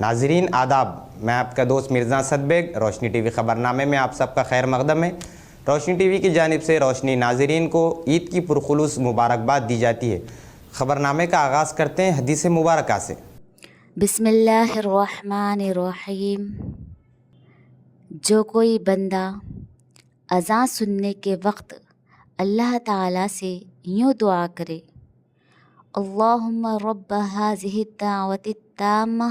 नाज़रीन आदाब, मैं आपका दोस्त मिर्ज़ा असद बेग। रोशनी टीवी ख़बरनामे में आप सबका खैर मक़दम है। रोशनी टीवी की जानिब से रोशनी नाज़रीन को ईद की पुरखुलूस मुबारकबाद दी जाती है। ख़बरनामे का आगाज़ करते हैं हदीस मुबारका से। बिस्मिल्लाहिर्रहमानिर्रहीम। जो कोई बंदा अज़ान सुनने के वक्त अल्लाह ताला से यूँ दुआ करे, अल्लाहुम्मा रब्ब हाज़िहि दावति ताम्मा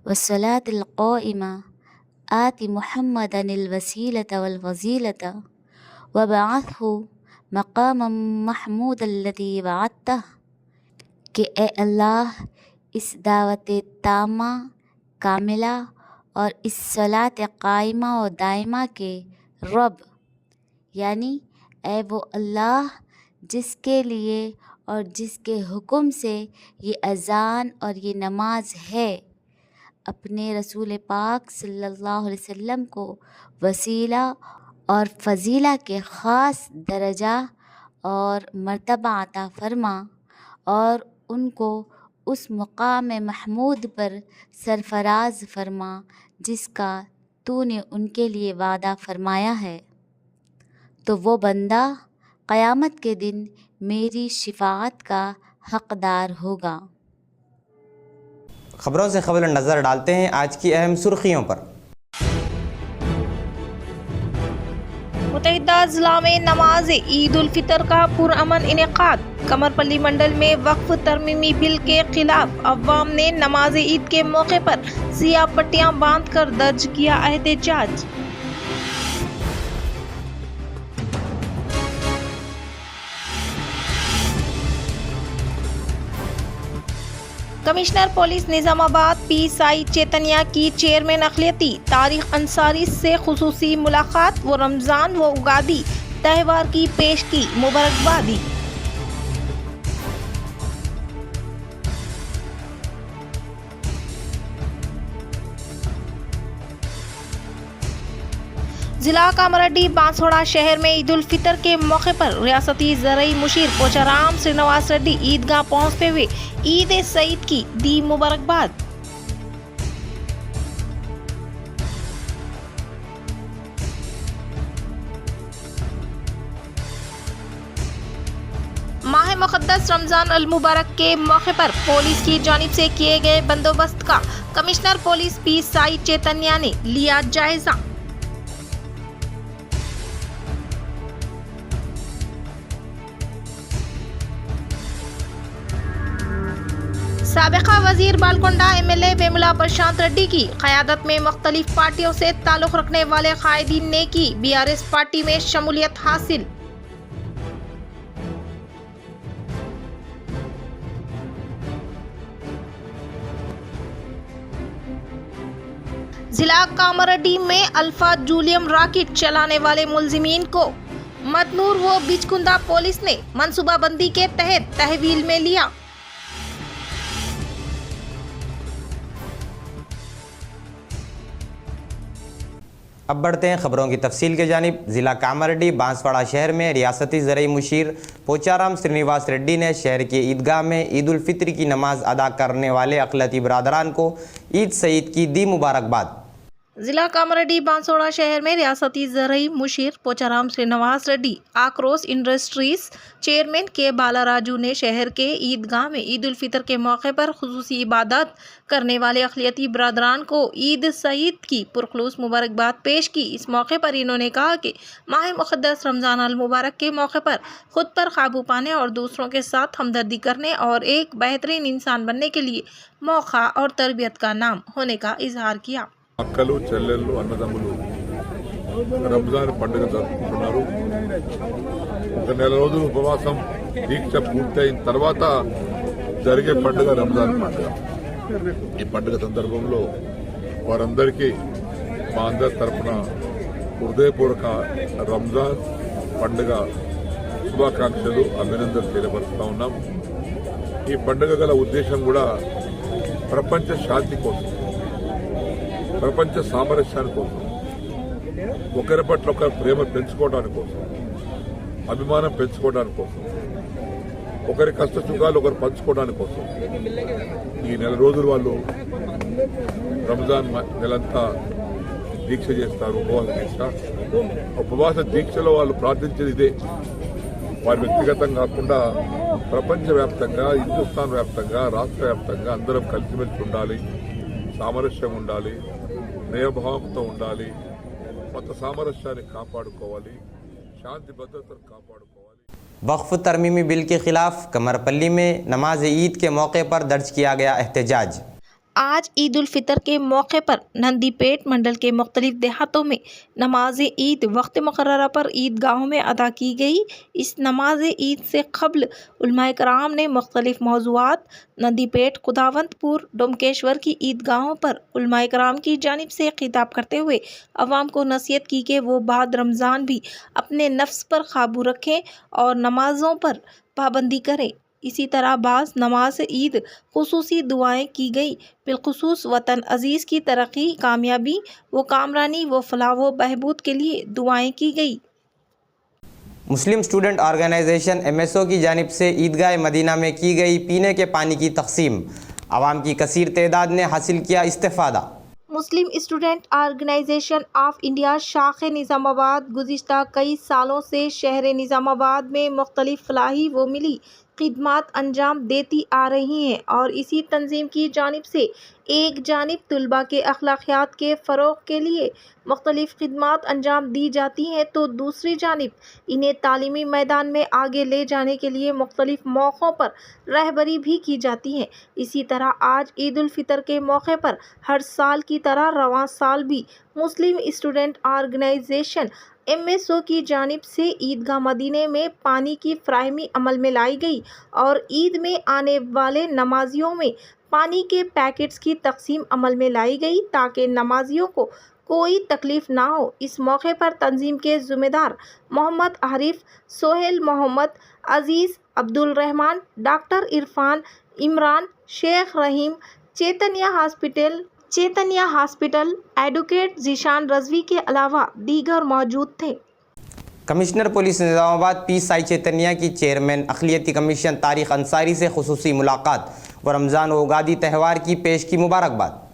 वस्सलातिल क़ाइमा आति मुहम्मदनिल वसीलता वल वज़ीलता वबअथहु मक़ामम महमूदल्लज़ी वअदतह, कि ए अल्लाह, इस दावत तामा कामिला और इस सलात कायमा और दायमा के रब, यानी ए वो अल्लाह जिसके लिए और जिसके हुक्म से ये अज़ान और ये नमाज है, अपने रसूल पाक सल्लल्लाहु अलैहि वसल्लम को वसीला और फ़ज़ीला के ख़ास दर्जा और मर्तबा अता फ़रमा और उनको उस मुक़ाम महमूद पर सरफराज फ़रमा जिसका तूने उनके लिए वादा फ़रमाया है, तो वो बंदा क़यामत के दिन मेरी शिफ़ाअत का हक़दार होगा। ख़बरों से ख़बर नज़र डालते हैं आज की अहम सुर्खियों पर। मुत्तहिदा ज़िला में नमाज ईद उल फितर का पुरअमन इनेकाद। कमरपल्ली मंडल में वक्फ तरमीमी बिल के खिलाफ अवाम ने नमाज ईद के मौके पर सियाह पट्टियां बांध कर दर्ज किया एहतजाज। Commissioner police Nizamabad PSI Chaitanya की चेयरमैन अक़लियती तारिक अंसारी से खुसूसी मुलाकात व रमज़ान व उगादी त्यौहार की पेश की मुबारकबादी। जिला कामरेड्डी बांसवाड़ा शहर में ईद उल फितर के मौके पर रियासती ज़रई मुशीर पोचाराम श्रीनिवास रेड्डी ईदगाह पहुंचते हुए ईद सईद की दी मुबारकबाद। माह मुक़द्दस रमज़ान अल मुबारक के मौके पर पुलिस की जानिब से किए गए बंदोबस्त का कमिश्नर पुलिस PSI चैतन्या ने लिया जायजा। साबिक़ा वज़ीर बालकोंडा MLA वेमुला प्रशांत रेड्डी की क़यादत में मुख्तलिफ पार्टियों से ताल्लुक़ रखने वाले क़ायदीन ने की BRS पार्टी में शमूलियत हासिल। जिला कामरेड्डी में अल्फा जूलियम रॉकेट चलाने वाले मुलजिमीन को मतनूर व बिचकुंदा पुलिस ने मनसूबाबंदी के तहत तहवील में लिया। अब बढ़ते हैं ख़बरों की तफसील के जानिब। ज़िला कामरेड्डी बांसवाड़ा शहर में रियासती ज़रई मुशीर पोचाराम श्रीनिवास रेड्डी ने शहर के ईदगाह में ईद उल फितर की नमाज अदा करने वाले अक़लियती बरादरान को ईद सईद की दी मुबारकबाद। जिला कामरेड्डी बांसवाड़ा शहर में रियासती ज़रई मुशीर पोचाराम श्रीनिवास रेड्डी आक्रोश इंडस्ट्रीज़ चेयरमैन के बाला राजू ने शहर के ईदगाह में ईद उल फितर के मौके पर खुसूसी इबादत करने वाले अक़लियती बरादरान को ईद सईद की पुरखुलूस मुबारकबाद पेश की। इस मौके पर इन्होंने कहा कि माह मुक़द्दस रमज़ान अल मुबारक के मौके पर ख़ुद पर काबू पाने और दूसरों के साथ हमदर्दी करने और एक बेहतरीन इंसान बनने के लिए मौका और तरबियत का नाम होने का इजहार किया। అక్కలు చెల్లెళ్ళు అన్నదమ్ములు రంజాన్ పండుగ జరుపుకుంటున్నారు। ఒక నెల రోజులు ఉపవాసం దీక్ష పూర్తయిన తర్వాత జరిగే పండుగ రంజాన్ పండుగ। ఈ పండుగ సందర్భంలో వారందరికీ మా అందరి తరఫున హృదయపూర్వక రంజాన్ పండుగ శుభాకాంక్షలు అభినందనలు తెలియపరుస్తా ఉన్నాం। ఈ పండుగ గల ఉద్దేశం కూడా ప్రపంచ శాంతి కోసం, ప్రపంచ సామరస్యాని కోసం, ఒకరి పట్ల ఒకరి ప్రేమ పెంచుకోవడానికి కోసం, అభిమానం పెంచుకోవడానికి కోసం, ఒకరి కష్ట సుఖాలు ఒకరు పంచుకోవడానికి కోసం ఈ నెల రోజులు వాళ్ళు రంజాన్ నెలంతా దీక్ష చేస్తారు, ఉపవాస దీక్ష. ఉపవాస దీక్షలో వాళ్ళు ప్రార్థించేది ఇదే. వారి వ్యక్తిగతంగా కాకుండా ప్రపంచవ్యాప్తంగా, హిందుస్థాన్ వ్యాప్తంగా, రాష్ట్ర వ్యాప్తంగా అందరం కలిసిమెలిసి ఉండాలి, సామరస్యం ఉండాలి, స్నేహభావంతో ఉండాలి, మత సామరస్యాన్ని కాపాడుకోవాలి, శాంతి భద్రతను కాపాడుకోవాలి. वक्फ तरमीमी बिल के खिलाफ कमरपल्ली में नमाज ईद के मौके पर दर्ज किया गया एहतजाज। आज ईद उल फितर के मौके पर नंदीपेट मंडल के मुख्तलिफ देहातों में नमाज ईद वक्त मुकर्ररा पर ईदगाहों में अदा की गई। इस नमाज ईद से कबल उलमाए कराम ने मुख्तलिफ मौज़ूआत नंदीपेट, खुदावंतपुर, डोमकेश्वर की ईदगाहों पर उलमाए कराम की जानिब से खिताब करते हुए अवाम को नसीहत की कि वो बाद रमज़ान भी अपने नफ्स पर काबू रखें और नमाज़ों पर पाबंदी करें। इसी तरह बाज़ नमाज ईद खुसूसी दुआएं की गई, बिलखुसूस वतन अजीज़ की तरक्की, कामयाबी व कामरानी व फलाह व बहबूद के लिए दुआएं की गई। मुस्लिम स्टूडेंट ऑर्गेनाइजेशन MSO की जानिब से ईदगाह मदीना में की गई पीने के पानी की तकसीम, आवाम की कसीर तादाद ने हासिल किया इस्तिफादा। मुस्लिम स्टूडेंट ऑर्गेनाइजेशन ऑफ इंडिया शाख निज़ामाबाद गुज़िश्ता कई सालों से शहर निज़ामाबाद में मुख्तलिफ फलाही व मिली खिदमात अंजाम देती आ रही हैं और इसी तंजीम की जानिब से एक जानिब तलबा के अखलाकियात के फ़रोग़ के लिए मुख्तलिफ खिदमात अंजाम दी जाती हैं, तो दूसरी जानिब इन्हें तालीमी मैदान में आगे ले जाने के लिए मुख्तलिफ मौक़ों पर रहबरी भी की जाती है। इसी तरह आज ईद उल फितर के मौके पर हर साल की तरह रवां साल भी मुस्लिम स्टूडेंट ऑर्गेनाइजेशन MSO की जानिब से ईदगाह मदीने में पानी की फ्राहमी अमल में लाई गई और ईद में आने वाले नमाजियों में पानी के पैकेट्स की तकसीम अमल में लाई गई ताकि नमाजियों को कोई तकलीफ़ ना हो। इस मौके पर तंजीम के ज़िम्मेदार मोहम्मद आरिफ, सोहेल मोहम्मद, अज़ीज़, अब्दुल रहमान, डॉक्टर इरफान, इमरान, शेख रहीम, चैतन्या हॉस्पिटल, एडवोकेट जीशान रजवी के अलावा दीगर मौजूद थे। Commissioner police Nizamabad P Sai Chaitanya की चेयरमैन अक़लियती कमीशन तारिक अंसारी से खुसूसी मुलाकात व रमज़ान व उगादी त्यौहार की पेश की मुबारकबाद।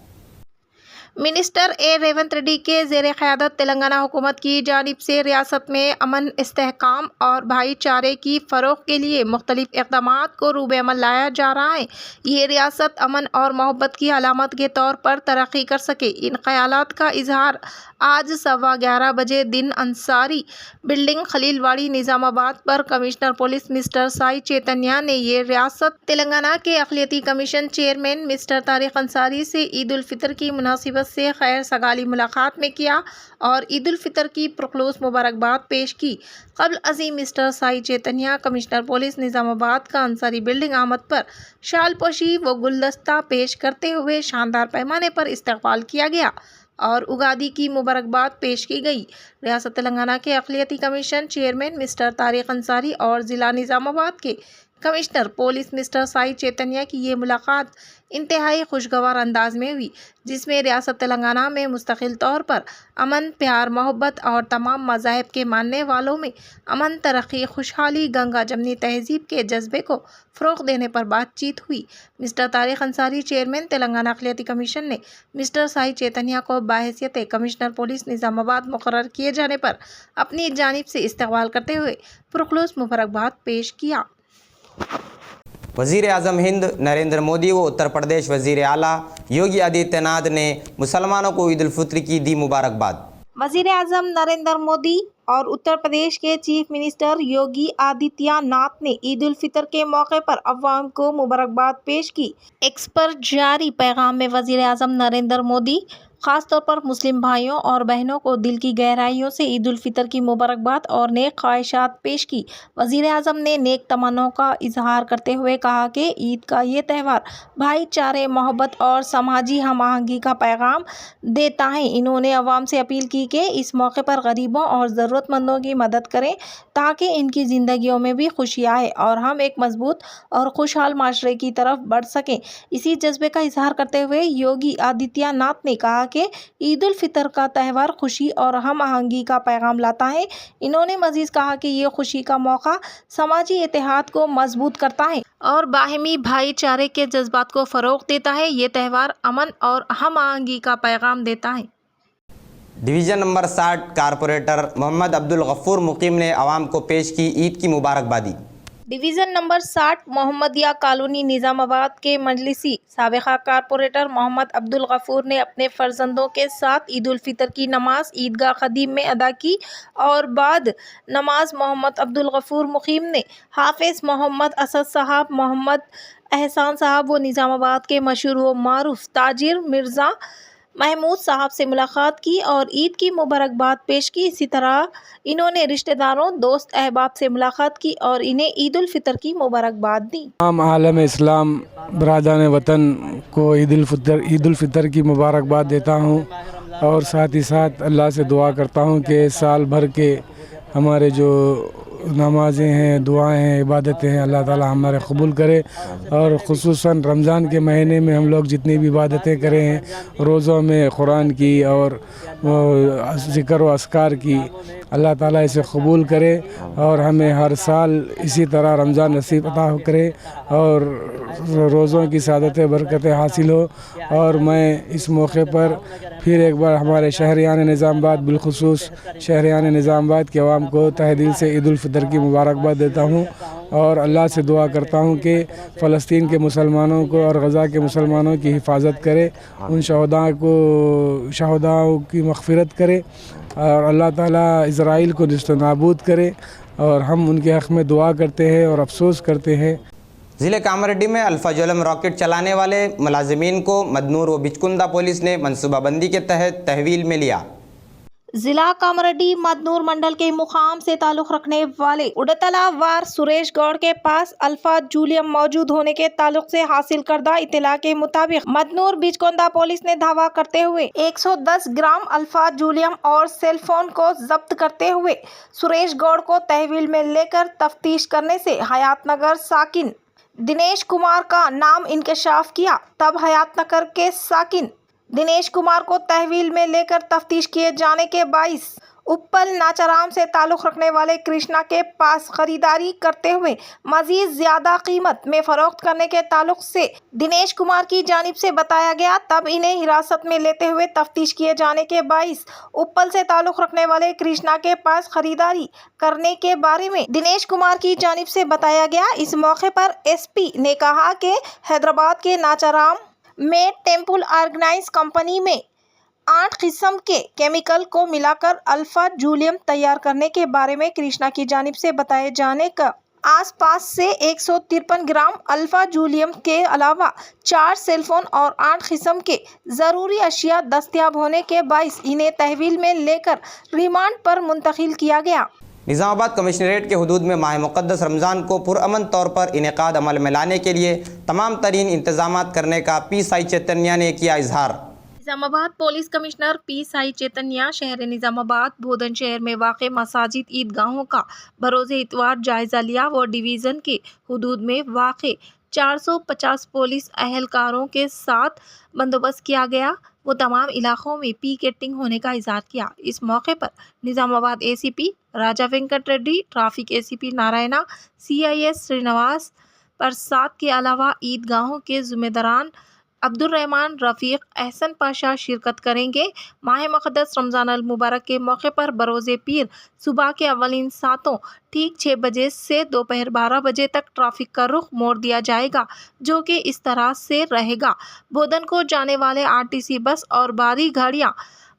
मिनिस्टर रेवंत रेड्डी के ज़ेर क़यादत तेलंगाना हुकूमत की जानिब से रियासत में अमन, इस्तेहकाम और भाईचारे की फ़रोग़ के लिए मुख्तलिफ़ इक़दामात को रूबे अमल लाया जा रहा है। ये रियासत अमन और मोहब्बत की अलामत के तौर पर तरक्की कर सके, इन ख़यालात का इजहार आज 11:15 बजे दिन अंसारी बिल्डिंग खलीलवाड़ी निज़ामाबाद पर commissioner police mister Sai Chaitanya ने ये रियासत तेलंगाना के अक़लियती commission chairman mister Tariq Ansari से ईद उल फितर की मुनासिबत से खैर सगाली मुलाकात में किया और ईद उल फितर की पुरखलूस मुबारकबाद पेश की। कबल अज़ीम mister Sai Chaitanya commissioner police Nizamabad का अंसारी बिल्डिंग आमद पर शाल पोशी व गुलदस्ता पेश करते हुए शानदार पैमाने पर इस्तकबाल किया गया और उगादी की मुबारकबाद पेश की गई। रियासत तेलंगाना के अक़लियती commission chairman mister Tariq Ansari और ज़िला निज़ामाबाद के commissioner police mister Sai Chaitanya की ये मुलाकात इंतहाई खुशगवार अंदाज में हुई, जिसमें रियासत तेलंगाना में मुस्तकिल तौर पर अमन, प्यार, मोहब्बत और तमाम मज़ाहिब के मानने वालों में अमन, तरक्की, खुशहाली, गंगा जमनी तहज़ीब के जज्बे को फ़रोग़ देने पर बातचीत हुई। मिस्टर तारिक अंसारी चेयरमैन तेलंगाना अक़लियती कमीशन ने मिस्टर साई चैतन्या को बाहैसियत कमिश्नर पुलिस निज़ामाबाद मुक़र्रर किए जाने पर अपनी जानिब से इस्तक़बाल करते हुए पुरखलूस मुबारकबाद पेश किया। वज़ीर आज़म हिंद नरेंद्र मोदी व उत्तर प्रदेश वज़ीर आला योगी आदित्यनाथ ने मुसलमानों को ईद उल फितर की दी मुबारकबाद। वज़ीर आज़म नरेंद्र मोदी और उत्तर प्रदेश के चीफ मिनिस्टर योगी आदित्यनाथ ने ईद उल फितर के मौके पर अवाम को मुबारकबाद पेश की। एक्स पर जारी पैगाम में वज़ीर आज़म नरेंद्र मोदी ख़ास तौर पर मुस्लिम भाइयों और बहनों को दिल की गहराइयों से ईद उल फितर की मुबारकबाद और नेक ख्वाहिशात पेश की। वज़ीर आज़म ने नेक तमन्नाओं का इजहार करते हुए कहा कि ईद का ये त्यौहार भाईचारे, मोहब्बत और समाजी हम आहंगी का पैगाम देता है। इन्होंने अवाम से अपील की कि इस मौके पर गरीबों और ज़रूरतमंदों की मदद करें تاکہ ان کی زندگیوں میں بھی خوشی آئے اور ہم ایک مضبوط اور خوشحال معاشرے کی طرف بڑھ سکیں۔ اسی جذبے کا اظہار کرتے ہوئے یوگی آدتیہ ناتھ نے کہا کہ عید الفطر کا تہوار خوشی اور ہم آہنگی کا پیغام لاتا ہے۔ انہوں نے مزید کہا کہ یہ خوشی کا موقع سماجی اتحاد کو مضبوط کرتا ہے اور باہمی بھائی چارے کے جذبات کو فروغ دیتا ہے۔ یہ تہوار امن اور ہم آہنگی کا پیغام دیتا ہے۔ ڈویژن نمبر 60 کارپوریٹر محمد عبدالغفور مقیم نے عوام کو پیش کی عید کی مبارکبادی۔ ڈویژن نمبر 60 محمدیہ کالونی نظام آباد کے مجلسی سابقہ کارپوریٹر محمد عبدالغفور نے اپنے فرزندوں کے ساتھ عید الفطر کی نماز عیدگاہ قدیم میں ادا کی اور بعد نماز محمد عبدالغفور مقیم نے حافظ محمد اسد صاحب، محمد احسان صاحب و نظام آباد کے مشہور و معروف تاجر مرزا محمود صاحب سے ملاقات کی اور عید کی مبارکباد پیش کی۔ اسی طرح انہوں نے رشتہ داروں، دوست احباب سے ملاقات کی اور انہیں عید الفطر کی مبارکباد دی۔ تمام عالم اسلام برادران وطن کو عید الفطر کی مبارکباد دیتا ہوں اور ساتھ ہی ساتھ اللہ سے دعا کرتا ہوں کہ سال بھر کے ہمارے جو نمازیں ہیں، دعائیں ہیں، عبادتیں ہیں، اللہ تعالی ہمارے قبول کرے اور خصوصاً رمضان کے مہینے میں ہم لوگ جتنی بھی عبادتیں کرے ہیں، روزوں میں قرآن کی اور ذکر و اذکار کی، اللہ تعالیٰ اسے قبول کرے اور ہمیں ہر سال اسی طرح رمضان نصیب عطا کرے اور روزوں کی سعادت برکتیں حاصل ہو۔ اور میں اس موقع پر پھر ایک بار ہمارے شہریان نظام آباد، بالخصوص شہریان نظام آباد کے عوام کو تہہ دل سے عید الفطر کی مبارکباد دیتا ہوں اور اللہ سے دعا کرتا ہوں کہ فلسطین کے مسلمانوں کو اور غزہ کے مسلمانوں کی حفاظت کرے، ان شہداؤں کی مغفرت کرے اور اللہ تعالیٰ اسرائیل کو نیست و نابود کرے، اور ہم ان کے حق میں دعا کرتے ہیں اور افسوس کرتے ہیں۔ ضلع کامریڈی میں الفا جولم راکٹ چلانے والے ملازمین کو مدنور و بچکندہ پولیس نے منصوبہ بندی کے تحت تحویل میں لیا۔ ضلع کامریڈی مدنور منڈل کے مقام سے تعلق رکھنے والے اڈتلا وار سریش گوڑ کے پاس الفا جولیم موجود ہونے کے تعلق سے حاصل کردہ اطلاع کے مطابق مدنور بچکندہ پولیس نے دعویٰ کرتے ہوئے 110 گرام الفا جولیم اور سیل فون کو ضبط کرتے ہوئے سریش گوڑ کو تحویل میں لے کر تفتیش کرنے سے حیات نگر ساکن دنیش کمار کا نام انکشاف کیا۔ تب حیات نگر کے ساکن دنیش کمار کو تحویل میں لے کر تفتیش کیے جانے کے باعث اپل ناچارام سے تعلق رکھنے والے کرشنا کے پاس خریداری کرتے ہوئے مزید زیادہ قیمت میں فروخت کرنے کے تعلق سے دنیش کمار کی جانب سے بتایا گیا۔ تب انہیں حراست میں لیتے ہوئے تفتیش کیے جانے کے باعث اپل سے تعلق رکھنے والے کرشنا کے پاس خریداری کرنے کے بارے میں دنیش کمار کی جانب سے بتایا گیا۔ اس موقع پر ایس پی نے کہا کہ حیدرآباد کے ناچارام میں ٹیمپل آرگنائز کمپنی میں 8 قسم کے کیمیکل کو ملا کر الفا جولیم تیار کرنے کے بارے میں کرشنا کی جانب سے بتائے جانے کا آس پاس سے 153 گرام الفا جولیم کے علاوہ 4 سیل فون اور 8 قسم کے ضروری اشیاء دستیاب ہونے کے باعث انہیں تحویل میں لے کر ریمانڈ پر منتقل کیا گیا۔ نظام آباد کمشنریٹ کے حدود میں ماہ مقدس رمضان کو پرامن طور پر انعقاد عمل میں لانے کے لیے تمام ترین انتظامات کرنے کا پی سائی چیتنیا نے کیا اظہار۔ نظام آباد پولیس کمشنر پی سائی چیتنیا شہر نظام آباد بھودن شہر میں واقع مساجد عیدگاہوں کا بروز اتوار جائزہ لیا۔ وہ ڈویژن کے حدود میں واقع 450 پولیس اہلکاروں کے ساتھ بندوبست کیا گیا۔ وہ تمام علاقوں میں پیکیٹنگ ہونے کا اظہار کیا۔ اس موقع پر Nizamabad A C P Raja Venkat Reddy, traffic A C P Narayana, C I S Srinivas Prasad کے علاوہ عیدگاہوں کے ذمہ داران عبدالرحمان رفیق احسن پاشا شرکت کریں گے۔ ماہ مقدس رمضان المبارک کے موقع پر بروز پیر صبح کے اولین ساعتوں ٹھیک 6 بجے سے دوپہر 12 بجے تک ٹریفک کا رخ موڑ دیا جائے گا، جو کہ اس طرح سے رہے گا۔ بھودن کو جانے والے RTC بس اور باری گاڑیاں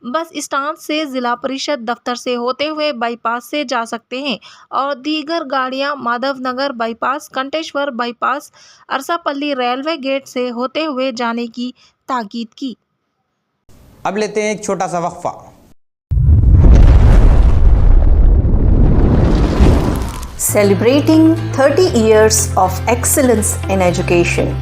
بس اسٹانڈ سے ضلع پریشد دفتر سے ہوتے ہوئے بائی پاس سے جا سکتے ہیں اور دیگر گاڑیاں Madhunagar bypass, Kanteshwar bypass, Arsapally railway get سے ہوتے ہوئے جانے کی تاکید کی۔ اب لیتے ہیں ایک چھوٹا سا وقفہ۔ Celebrating 30 years of excellence in education.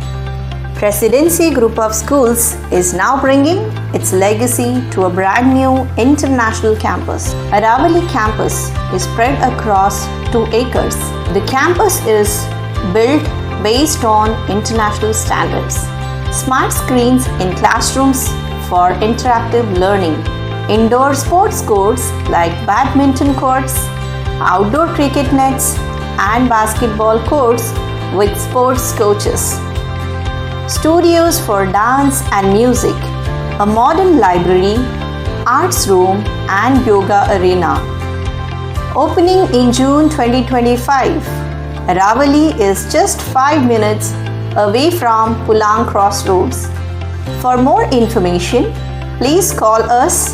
Presidency Group of Schools is now bringing its legacy to a brand new international campus. Aravali campus is spread across 2 acres. The campus is built based on international standards. Smart screens in classrooms for interactive learning. Indoor sports courts like badminton courts, outdoor cricket nets, and basketball courts with sports coaches. Studios for dance and music, a modern library, arts room, and yoga arena. Opening in June 2025, Aravali is just 5 minutes away from Pulang Crossroads. For more information, please call us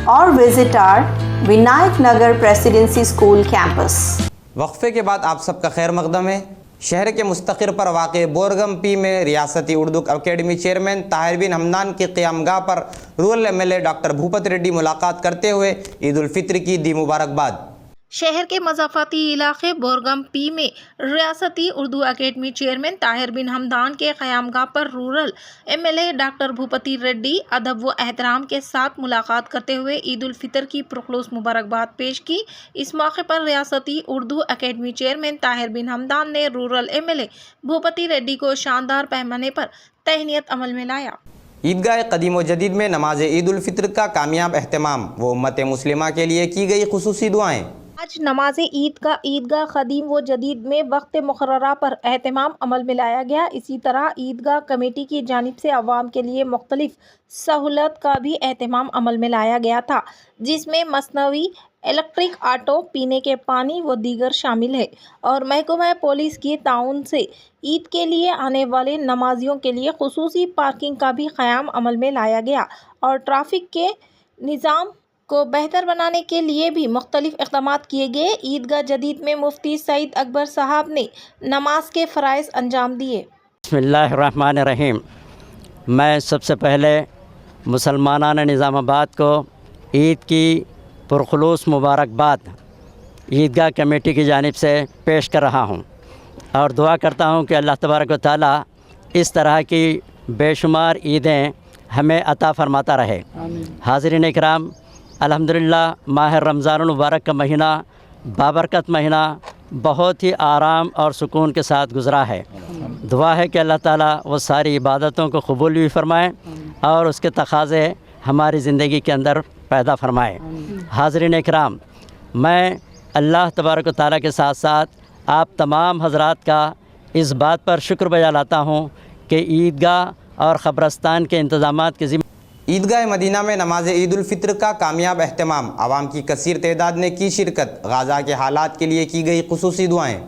or visit our Vinayak Nagar Presidency School campus. वक्फे के बाद आप सबका खैर मकदम है। शहर के मुस्तकिर पर वाक़े बोरगम पी में रियासती उर्दू अकेडमी चेयरमैन ताहिर बिन हमदान की क़यामगाह पर rural MLA doctor Bhupat Reddy मुलाकात करते हुए ईद उल फित्र की दी मुबारकबाद। शहर के मज़ाफ़ाती इलाके बोरगम पी में रियासती उर्दू अकेडमी चेयरमैन ताहिर बिन हमदान के क़यामगाह पर rural MLA doctor Bhupathi Reddy अदब व एहतराम के साथ मुलाकात करते हुए ईद उल फितर की पुरखलूस मुबारकबाद पेश की। इस मौके पर रियासती उर्दू अकेडमी चेयरमैन ताहिर बिन हमदान ने रूरल एमएलए भूपति रेड्डी को शानदार पैमाने पर तहनीत अमल में लाया। ईदगाह कदीम व जदीद में नमाज ईद उल फितर का कामयाब अहतमाम व उम्मत मुस्लिमा के लिए की गई खुसूसी दुआएँ। आज नमाज ईद का ईदगाह कदीम व जदीद में वक्त मुकर्ररा पर एहतमाम अमल में लाया गया। इसी तरह ईदगाह कमेटी की जानिब से अवाम के लिए मुख्तलिफ सहूलत का भी एहतमाम अमल में लाया गया था, जिसमें मसनवी इलेक्ट्रिक ऑटो, पीने के पानी व दीगर शामिल है। और महकमा पुलिस की ताउन से ईद के लिए आने वाले नमाजियों के लिए खुसूसी पार्किंग का भी क़याम अमल में लाया गया और ट्रैफिक के निज़ाम को बेहतर बनाने के लिए भी मुख्तलिफ इक़दामात किए गए। ईदगाह जदीद में मुफ्ती सईद अकबर साहब ने नमाज के फ़राइज़ अंजाम दिए। बिस्मिल्लाहिर्रहमानिर्रहीम। मैं सबसे पहले मुसलमानान निज़ामाबाद को ईद की पुरखलूस मुबारकबाद ईदगाह कमेटी की जानिब से पेश कर रहा हूँ और दुआ करता हूँ कि अल्लाह तबारक व तआला इस तरह की बेशुमार ईदें हमें अता फ़रमाता रहे। हाज़रीन इकराम, अल्हम्दुलिल्लाह माह रमज़ानुल मुबारक का महीना बाबरकत महीना बहुत ही आराम और सुकून के साथ गुज़रा है। दुआ है कि अल्लाह ताला वो सारी इबादतों को कबूल भी फ़रमाए और उसके तकाज़े हमारी ज़िंदगी के अंदर पैदा फ़रमाए। हाज़रीन इकराम, मैं अल्लाह तबारक व तआला के साथ साथ आप तमाम हज़रात का इस बात पर शुक्र बजा लाता हूँ कि ईदगाह और क़ब्रस्तान के इंतज़ामात के ईदगाह मदीना में नमाज ईद उल फित्र का कामयाब अहतमाम, आवाम की कसीर तादाद ने की शिरकत, गाज़ा के हालात के लिए की गई खुसूसी दुआएँ।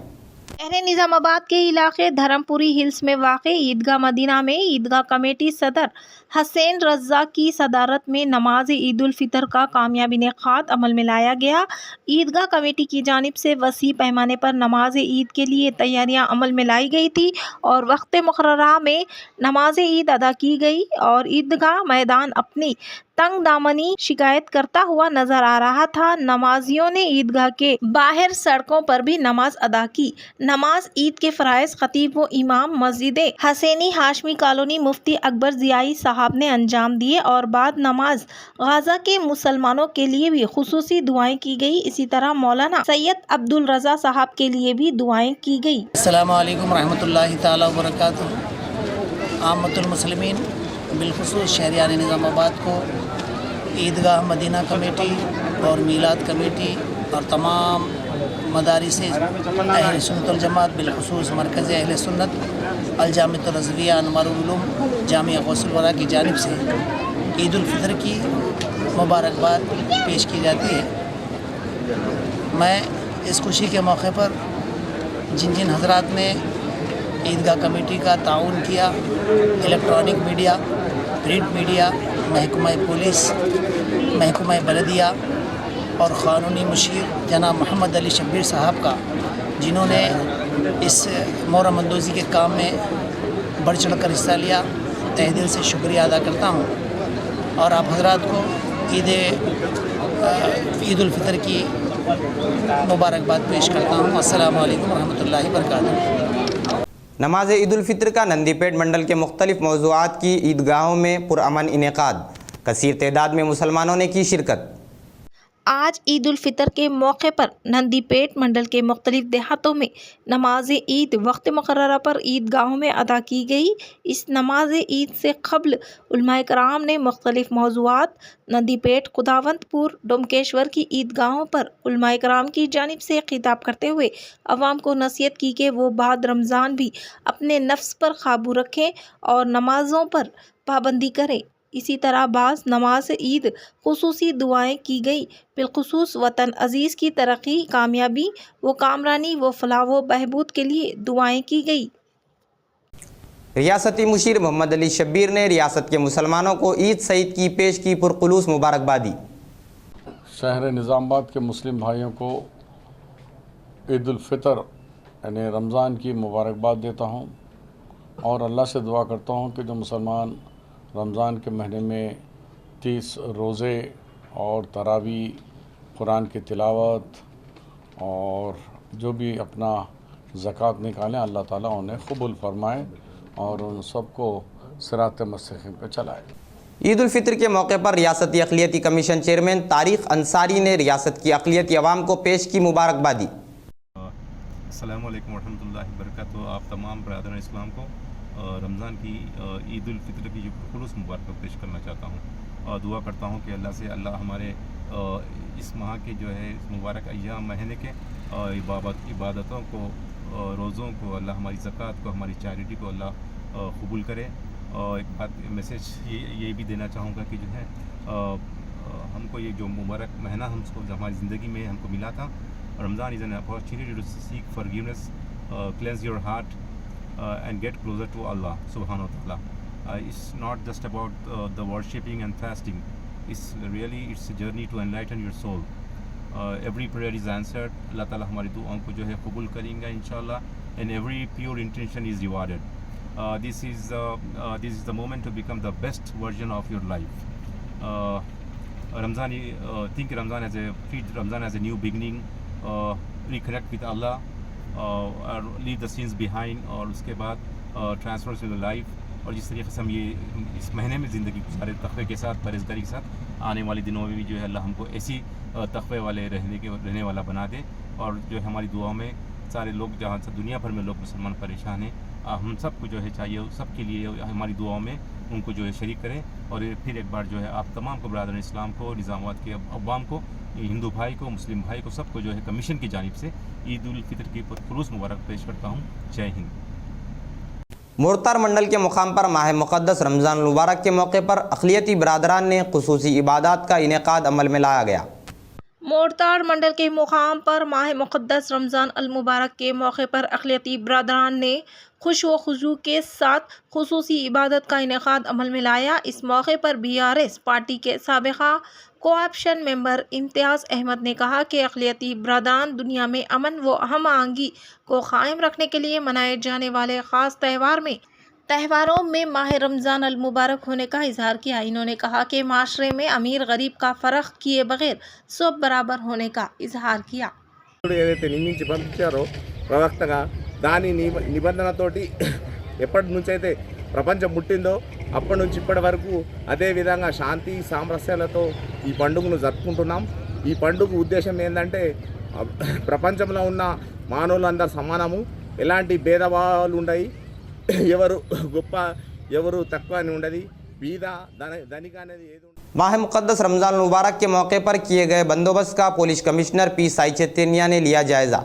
शहर निज़ामाबाद के इलाके धर्मपुरी हिल्स में वाक़ ईदगाह मदीना में ईदगाह कमेटी सदर हसैन रज़्ज़ाक़ की सदारत में नमाज ईद उल फितर का कामयाब इनेक़ाद अमल में लाया गया। ईदगाह कमेटी की जानिब से वसी पैमाने पर नमाज ईद के लिए तैयारियां अमल में लाई गई थी और वक्त मुकर्ररा में नमाज ईद अदा की गई और ईदगाह मैदान अपनी तंग दामनी शिकायत करता हुआ नजर आ रहा था। नमाजियों ने ईदगाह के बाहर सड़कों पर भी नमाज अदा की। नमाज ईद के फ़राइज़ खतीब व इमाम मस्जिद हसैनी हाशमी कॉलोनी मुफ्ती अकबर ज़ियाई साहब ने अंजाम दिए और बाद नमाज गाज़ा के मुसलमानों के लिए भी खुसूसी दुआएं की गई। इसी तरह मौलाना सैयद अब्दुल रज़ा साहब के लिए भी दुआएं की गई। अस्सलामु अलैकुम रहमतुल्लाहि ताला व बरकातुहू। आमतुल मुस्लिमीन बिलखुसूस शहरियान निज़ामाबाद को ईदगाह मदीना कमेटी और मीलाद कमेटी और तमाम मदारिस अहले सुन्नत वल जमात बिलखुसूस मरकज़ अहले सुन्नत अल-जामिअतुर रज़विया अनवारुल उलूम जामिया गौसुल वरा की जानिब से ईद उल फितर की मुबारकबाद पेश की जाती है। मैं इस खुशी के मौके पर जिन जिन हज़रात ने ईदगाह कमेटी का ताउन किया, इलेक्ट्रॉनिक मीडिया, प्रिंट मीडिया, महकमा पुलिस, महकमा बलदिया और क़ानूनी मुशीर जनाब मोहम्मद अली शब्बीर साहब का, जिन्होंने इस मोहर्रम अंदोज़ी के काम में बढ़ चढ़ कर हिस्सा लिया, तहे दिल से शुक्रिया अदा करता हूँ और आप हज़रात को ईद उल फितर की मुबारकबाद पेश करता हूँ। अस्सलामु अलैकुम रहमतुल्लाहि व बरकातुहू। नमाज ईद उल फितर का नंदीपेट मंडल के मुख्तलिफ मौज़ूआत की ईदगाहों में पुरअमन इनेकाद, कसीर तादाद में मुसलमानों ने की शिरकत। आज ईद उल फितर के मौके पर नंदीपेट मंडल के मुख्तलिफ देहातों में नमाज ईद वक्त मुकर्ररा पर ईदगाहों में अदा की गई। इस नमाज ईद से क़ब्ल उलमाए कराम ने मुख्तलिफ मौज़ूआत नंदीपेट, खुदावंतपुर, डोमकेश्वर की ईदगाहों पर उलमाए कराम की जानिब से खिताब करते हुए अवाम को नसीहत की कि वो बाद रमज़ान भी अपने नफ्स पर काबू रखें और नमाज़ों पर पाबंदी करें। इसी तरह बाज़ नमाज ईद खुसूसी दुआएं की गई, बिलखुसूस वतन अज़ीज़ की तरक्की, कामयाबी व कामरानी व फलाह व बहबूद के लिए दुआएं की गई। रियासती मुशीर मोहम्मद अली शब्बीर ने रियासत के मुसलमानों को ईद सईद की पेश की पुरखुलूस मुबारकबादी। शहर निज़ामाबाद के मुस्लिम भाइयों को ईद उल फितर यानी रमज़ान की मुबारकबाद देता हूँ और अल्लाह से दुआ करता हूँ कि जो मुसलमान रमज़ान के महीने में 30 रोज़े और तरावी, कुरान की तिलावत और जो भी अपना ज़कात निकालें, अल्लाह ताला उन्हें कबूल फरमाए और उन सबको सिरात मुस्तकीम पे चलाए। ईद उल फितर के मौके पर रियासती अक़लियती कमीशन चेयरमैन तारिक अंसारी ने रियासत की अक़लियती अवाम को पेश की मुबारकबादी। अस्सलामु अलैकुम वरहमतुल्लाहि वबरकातुहू। आप तमाम बरादरान इस्लाम को रमज़ान की ईद उल फितर की जो खुलूस मुबारक पेश करना चाहता हूँ। दुआ करता हूँ कि अल्लाह से अल्लाह हमारे इस माह के जो है मुबारक अय्याम महीने के इबादतों को, रोज़ों को, अल्लाह हमारी ज़कात को, हमारी चैरिटी को अल्लाह कबूल करे। एक बात मैसेज ये भी देना चाहूँगा कि जो है हमको ये जो मुबारक महीना हमको हमारी ज़िंदगी में हमको मिला था, Ramzan is an opportunity to seek forgiveness, cleanse your heart and get closer to Allah subhanahu wa ta'ala. It's not just about the worshipping and fasting. It's a journey to enlighten your soul. Every prayer is answered. Allah ta'ala हमारी दुआओं को जो है कबूल करेंगे इंशाल्लाह, and every pure intention is rewarded. This is the moment to become the best version of your life. Think Ramzan as a new beginning. Reconnect with Allah. और leave the scenes behind और उसके बाद transfer to the life. और जिस तरीके से हम ये इस महीने में ज़िंदगी गुजारे तक़वे के साथ, परहेज़गारी के साथ, आने वाले दिनों में भी जो है अल्लाह हमको ऐसी तक़वे वाले रहने वाला बना दे। और जो है हमारी दुआओं में सारे लोग, जहाँ से दुनिया भर में लोग मुसलमान परेशान हैं, हम सबको जो है चाहिए सबके लिए हमारी दुआओं में उनको जो है शरीक करें। और फिर एक बार जो है आप तमाम को बरादरान इस्लाम को, निज़ामाबाद के अवाम को, हिंदू भाई को, मुस्लिम भाई को, सबको जो है कमीशन की जानिब से ईद उल फितर की खुलूस मुबारक पेश करता हूँ। जय हिंद। मोरतार मंडल के मुकाम पर माह मुक़द्दस रमज़ान मुबारक के मौके पर अक़लियती बरादरान ने खुसूसी इबादत का इनेकाद अमल में लाया गया। मोरतार मंडल के मुकाम पर माह मुक़द्दस रमज़ान अल मुबारक के मौके पर अक़लियती बरादरान ने खुश व खुशू के साथ खुसूसी इबादत का इनेकाद अमल में लाया। इस मौके पर BRS पार्टी के साबिक़ा कोऑप्शन मेंबर इम्तियाज़ अहमद ने कहा कि अक़लियती बरादरान दुनिया में अमन व हम आहंगी को क़ायम रखने के लिए मनाए जाने वाले ख़ास त्योहारों में माह रमज़ान अल मुबारक होने का इजहार किया। इन्होंने कहा कि माशरे में अमीर गरीब का फ़र्क किए बगैर सब बराबर होने का इजहार किया। ఏదైతే నియమించి పంపించారో ప్రవక్తగా దాని నిబంధనతోటి ఎప్పటి నుంచి అయితే ప్రపంచం పుట్టిందో అప్పటి నుంచి ఇప్పటి వరకు అదే విధంగా శాంతి సామరస్యాలతో ఈ పండుగను జరుపుకుంటున్నాం। ఈ పండుగ ఉద్దేశం ఏంటంటే ప్రపంచంలో ఉన్న మానవులందరూ సమానము, ఎలాంటి భేదభావాలు ఉండయి, ఎవరు గొప్ప ఎవరు తక్కువ అని ఉండదు, బీద ధనిక అనేది ఏది ఉండదు। माह मुक़द्दस रमज़ान मुबारक के मौके पर किए गए बंदोबस्त का police commissioner P. Sai Chaitanya ने लिया जायज़ा।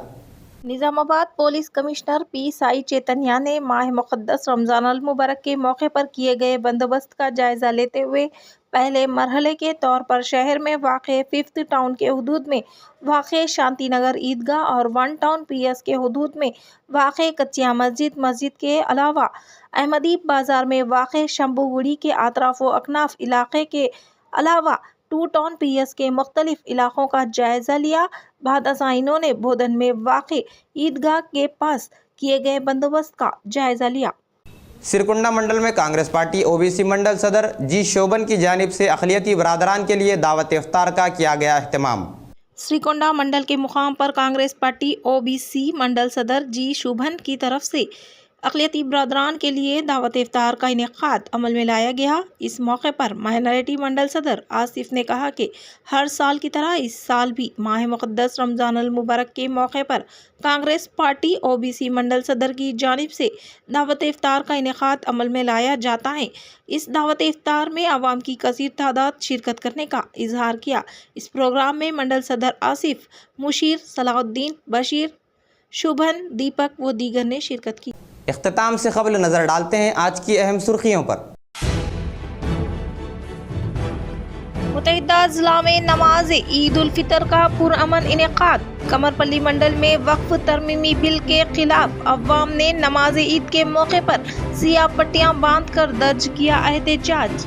Nizamabad police commissioner P. Sai Chaitanya ने माह मुक़द्दस रमज़ान अल मुबारक के मौके पर किए गए बंदोबस्त का जायज़ा लेते हुए पहले मरहले के तौर पर शहर में वाक़े 5th टाउन के हदूद में वाक़े शांति नगर ईदगाह और 1 टाउन PS के हदूद में वाक़े कच्चिया मस्जिद के अलावा अहमदीब बाज़ार में वाक़े शंभूगुड़ी के आतराफ व अकनाफ इलाक़े के अलावा 2 टाउन PS के मुख्तलिफ इलाक़ों का जायज़ा लिया। बाद इन्होंने बोधन में वाक़े ईदगाह के पास किए गए बंदोबस्त का जायज़ा लिया। सिरकुंडा मंडल में कांग्रेस पार्टी OBC मंडल सदर जी शोभन की जानिब से अक़लियती बरादरान के लिए दावत इफ्तार का किया गया अहतमाम। श्रीकुंडा मंडल के मुकाम पर कांग्रेस पार्टी OBC मंडल सदर जी शोभन की तरफ से اقلیتی برادران کے لیے دعوت افطار کا انعقاد عمل میں لایا گیا۔ اس موقع پر مائنارٹی منڈل صدر آصف نے کہا کہ ہر سال کی طرح اس سال بھی ماہ مقدس رمضان المبارک کے موقع پر کانگریس پارٹی OBC منڈل صدر کی جانب سے دعوت افطار کا انعقاد عمل میں لایا جاتا ہے۔ اس دعوت افطار میں عوام کی کثیر تعداد شرکت کرنے کا اظہار کیا۔ اس پروگرام میں منڈل صدر آصف، مشیر صلاح الدین، بشیر، شبھن، دیپک و دیگر نے شرکت کی۔ اختتام سے قبل نظر ڈالتے ہیں آج کی اہم سرخیوں پر۔ متحدہ اضلاع میں نماز عید الفطر کا پرامن انعقاد۔ کمر پلی منڈل میں وقف ترمیمی بل کے خلاف عوام نے نماز عید کے موقع پر سیاہ پٹیاں باندھ کر درج کیا احتجاج۔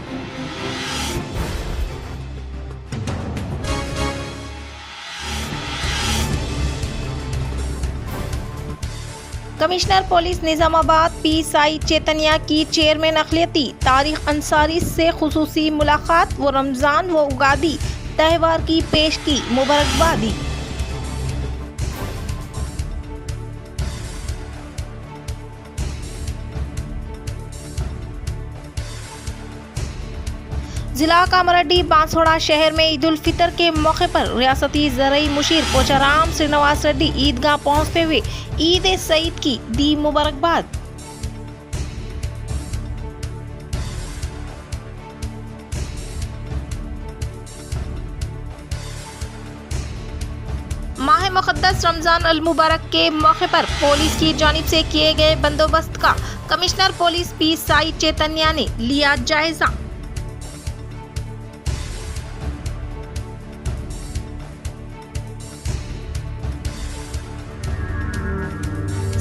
کمشنر پولیس نظام آباد PSI چیتنیا کی چیئرمین اقلیتی طارق انصاری سے خصوصی ملاقات و رمضان و اگادی تہوار کی پیش کی مبارکبادی۔ ضلع کامرڈی بانسواڑہ شہر میں عید الفطر کے موقع پر ریاستی زرعی مشیر پوچارام سرینواس ریڈی عیدگاہ پہنچتے ہوئے عید سعید کی دی مبارکباد۔ ماہ مقدس رمضان المبارک کے موقع پر پولیس کی جانب سے کیے گئے بندوبست کا کمشنر پولیس PSI چیتنیا نے لیا جائزہ۔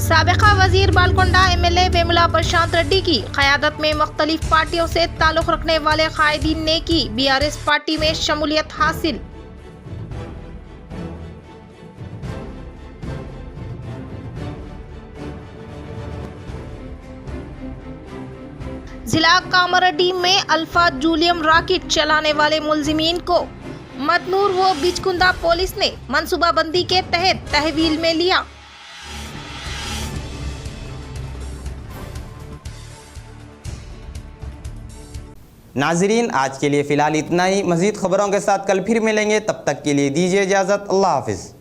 سابقہ وزیر بالکنڈہ MLA ویملا پرشانت ریڈی کی قیادت میں مختلف پارٹیوں سے تعلق رکھنے والے قائدین نے کی BRS پارٹی میں شمولیت حاصل۔ ضلع کامرڈی میں الفا جولیم راکٹ چلانے والے ملزمین کو متنور و بچکندہ پولیس نے منصوبہ بندی کے تحت تحویل میں لیا۔ ناظرین آج کے لیے فی الحال اتنا ہی، مزید خبروں کے ساتھ کل پھر ملیں گے، تب تک کے لیے دیجیے اجازت، اللہ حافظ۔